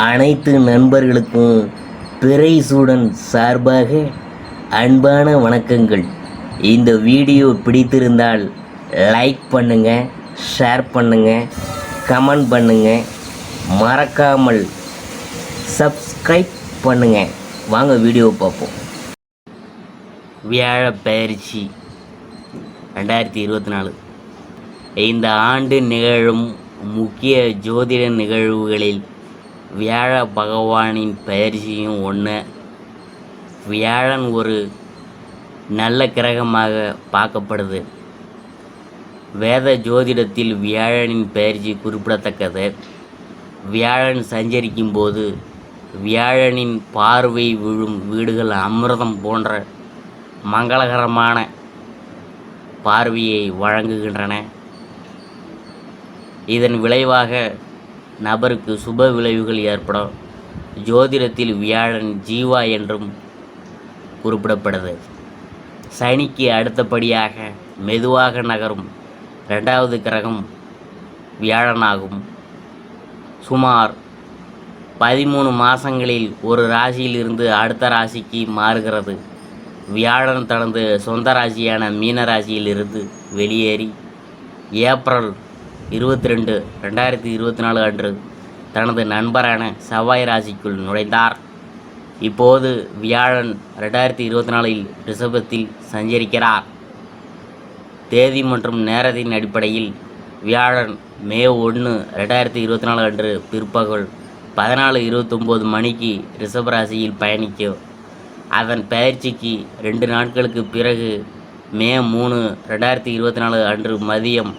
அனைத்து நண்பர்களுக்கும் பிறைசூடன் சார்பாக அன்பான வணக்கங்கள். இந்த வீடியோ பிடித்திருந்தால் லைக் பண்ணுங்கள், ஷேர் பண்ணுங்கள், கமெண்ட் பண்ணுங்கள், மறக்காமல் சப்ஸ்கிரைப் பண்ணுங்கள். வாங்க வீடியோ பார்ப்போம். வியாழ பயிற்சி 2024 இந்த ஆண்டு நிகழும் முக்கிய ஜோதிட நிகழ்வுகளில் வியாழ பகவானின் பயிற்சியும் ஒன்று. வியாழன் ஒரு நல்ல கிரகமாக பார்க்கப்படுது. வேத ஜோதிடத்தில் வியாழனின் பயிற்சி குறிப்பிடத்தக்கது. வியாழன் சஞ்சரிக்கும் போது வியாழனின் பார்வை விழும் வீடுகள் அமிர்தம் போன்ற மங்களகரமான பார்வையை வழங்குகின்றன. இதன் விளைவாக நபருக்கு சுப விளைவுகள் ஏற்படும். ஜோதிடத்தில் வியாழன் ஜீவா என்றும் குறிப்பிடப்படுது. சனிக்கு அடுத்தபடியாக மெதுவாக நகரும் 2வது கிரகம் வியாழனாகும். சுமார் 13 மாதங்களில் ஒரு ராசியில் இருந்து அடுத்த ராசிக்கு மாறுகிறது. வியாழன் தனது சொந்த ராசியான மீன ராசியில் இருந்து வெளியேறி ஏப்ரல் 22, 2024 அன்று தனது நண்பரான செவ்வாய் ராசிக்குள் நுழைந்தார். இப்போது வியாழன் 2024இல் ரிஷபத்தில் சஞ்சரிக்கிறார். தேதி மற்றும் நேரத்தின் அடிப்படையில் வியாழன் மே 1, 2024 அன்று பிற்பகல் 14:29 மணிக்கு ரிஷபராசியில் பயணிக்கும். அதன் பயிற்சிக்கு 2 நாட்களுக்கு பிறகு மே 3, 2024 அன்று மதியம்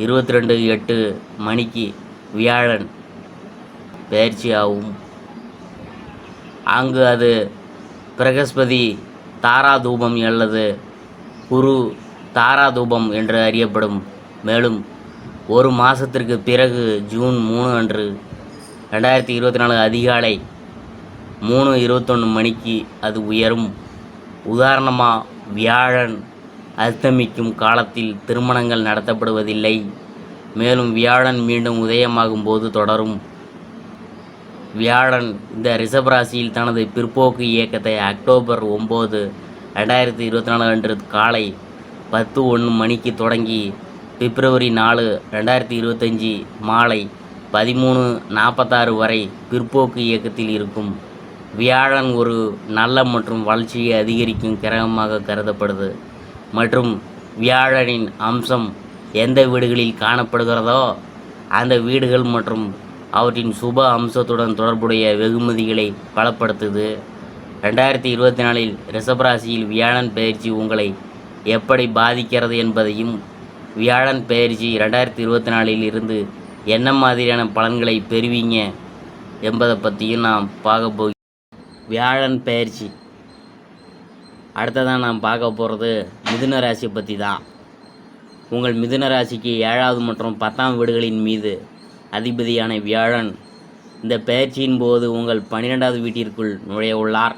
22:08 மணிக்கு வியாழன் பயிற்சியாகும். அங்கு அது பிரகஸ்பதி தாராதூபம் அல்லது குரு தாராதூபம் என்று அறியப்படும். மேலும் ஒரு மாதத்திற்கு பிறகு ஜூன் 3 அன்று 2024 அதிகாலை 3:21 மணிக்கு அது உயரும். உதாரணமாக, வியாழன் அஸ்தமிக்கும் காலத்தில் திருமணங்கள் நடத்தப்படுவதில்லை. மேலும் வியாழன் மீண்டும் உதயமாகும் போது தொடரும். வியாழன் இந்த ரிஷபராசியில் தனது பிற்போக்கு இயக்கத்தை அக்டோபர் 9, 2024 அன்று காலை 10:01 மணிக்கு தொடங்கி பிப்ரவரி 4, 2025 மாலை 13:46 வரை பிற்போக்கு இயக்கத்தில் இருக்கும். வியாழன் ஒரு நல்ல மற்றும் வளர்ச்சியை அதிகரிக்கும் கிரகமாக கருதப்படுது. மற்றும் வியாழனின் அம்சம் எந்த வீடுகளில் காணப்படுகிறதோ அந்த வீடுகள் மற்றும் அவற்றின் சுப அம்சத்துடன் தொடர்புடைய வெகுமதிகளை பலப்படுத்துது. 2024இல் ரிஷபராசியில் வியாழன் பயிற்சி உங்களை எப்படி பாதிக்கிறது என்பதையும், வியாழன் பயிற்சி 2024இல் இருந்து என்ன மாதிரியான பலன்களை பெறுவீங்க என்பதை பற்றியும் நாம் பார்க்க போகிறோம். வியாழன் பயிற்சி அடுத்ததான் நாம் பார்க்க போகிறது மிதுன ராசியை பற்றி தான். உங்கள் மிதுன ராசிக்கு 7வது மற்றும் 10ஆம் வீடுகளின் மீது அதிபதியான வியாழன் இந்த பயிற்சியின் போது உங்கள் 12வது வீட்டிற்குள் நுழைய உள்ளார்.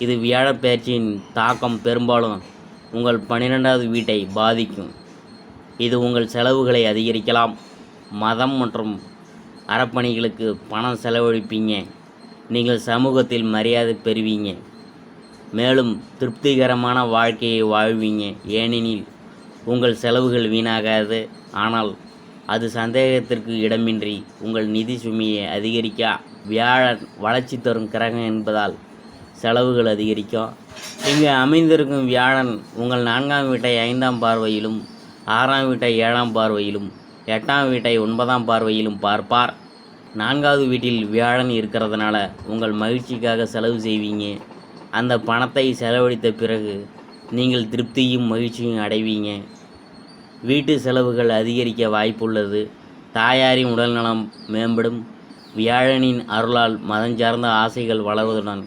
இது வியாழ பயிற்சியின் தாக்கம் பெரும்பாலும் உங்கள் 12வது வீட்டை பாதிக்கும். இது உங்கள் செலவுகளை அதிகரிக்கலாம். மதம் மற்றும் அறப்பணிகளுக்கு பணம் செலவழிப்பீங்க. நீங்கள் சமூகத்தில் மரியாதை பெறுவீங்க. மேலும் திருப்திகரமான வாழ்க்கையை வாழ்வீங்க. ஏனெனில் உங்கள் செலவுகள் வீணாகாது. ஆனால் அது சந்தேகத்திற்கு இடமின்றி உங்கள் நிதி சுமையை அதிகரிக்க. வியாழன் வளர்ச்சி தரும் கிரகம் என்பதால் செலவுகள் அதிகரிக்கும். இங்கே அமைந்திருக்கும் வியாழன் உங்கள் 4ஆம் வீட்டை 5ஆம் பார்வையிலும், 6ஆம் வீட்டை 7ஆம் பார்வையிலும், 8ஆம் வீட்டை 9ஆம் பார்வையிலும் பார்ப்பார். 4வது வீட்டில் வியாழன் இருக்கிறதுனால உங்கள் மகிழ்ச்சிக்காக செலவு செய்வீங்க. அந்த பணத்தை செலவழித்த பிறகு நீங்கள் திருப்தியும் மகிழ்ச்சியும் அடைவீங்க. வீட்டு செலவுகள் அதிகரிக்க வாய்ப்புள்ளது. தாயாரின் உடல்நலம் மேம்படும். வியாழனின் அருளால் மதஞ்சார்ந்த ஆசைகள் வளர்வதுடன்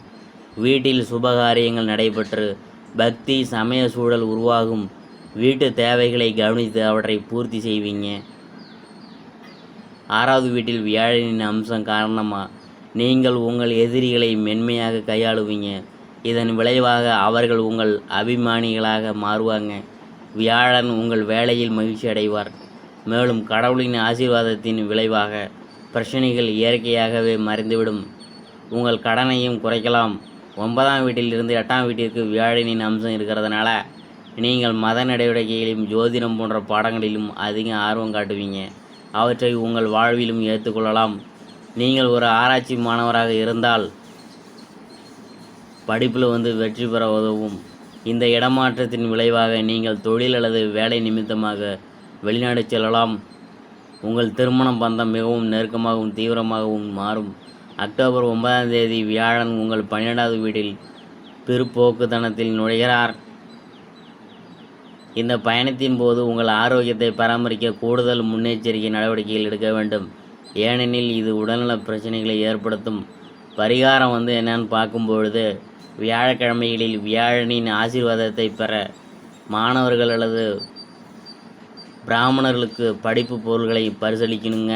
வீட்டில் சுபகாரியங்கள் நடைபெற்று பக்தி சமய சூழல் உருவாகும். வீட்டு தேவைகளை கவனித்து அவற்றை பூர்த்தி செய்வீங்க. 6வது வீட்டில் வியாழனின் அம்சம் காரணமாக நீங்கள் உங்கள் எதிரிகளை மென்மையாக கையாளுவீங்க. இதன் விளைவாக அவர்கள் உங்கள் அபிமானிகளாக மாறுவாங்க. வியாழன் உங்கள் வேலையில் மகிழ்ச்சி அடைவார். மேலும் கடவுளின் ஆசீர்வாதத்தின் விளைவாக பிரச்சனைகள் இயற்கையாகவே மறைந்துவிடும். உங்கள் கடனையும் குறைக்கலாம். 9ஆம் வீட்டிலிருந்து 8ஆம் வீட்டிற்கு வியாழனின் அம்சம் இருக்கிறதுனால நீங்கள் மத நடவடிக்கைகளிலும் ஜோதிடம் போன்ற பாடங்களிலும் அதிக ஆர்வம் காட்டுவீங்க. அவற்றை உங்கள் வாழ்விலும் ஏற்றுக்கொள்ளலாம். நீங்கள் ஒரு ஆராய்ச்சி மாணவராக இருந்தால் படிப்பில் வெற்றி பெற உதவும். இந்த இடமாற்றத்தின் விளைவாக நீங்கள் தொழில் அல்லது வேலை நிமித்தமாக வெளிநாடு செல்லலாம். உங்கள் திருமண பந்தம் மிகவும் நெருக்கமாகவும் தீவிரமாகவும் மாறும். அக்டோபர் 9ஆம் தேதி வியாழன் உங்கள் 12வது வீட்டில் பிற்போக்குத்தனத்தில் நுழைகிறார். இந்த பயணத்தின் போது உங்கள் ஆரோக்கியத்தை பராமரிக்க கூடுதல் முன்னெச்சரிக்கை நடவடிக்கைகள் எடுக்க வேண்டும். ஏனெனில் இது உடல்நல பிரச்சனைகளை ஏற்படுத்தும். பரிகாரம் என்னன்னு பார்க்கும்பொழுது, வியாழக்கிழமைகளில் வியாழனின் ஆசீர்வாதத்தை பெற மாணவர்கள் அல்லது பிராமணர்களுக்கு படிப்பு பொருள்களை பரிசளிக்கணுங்க.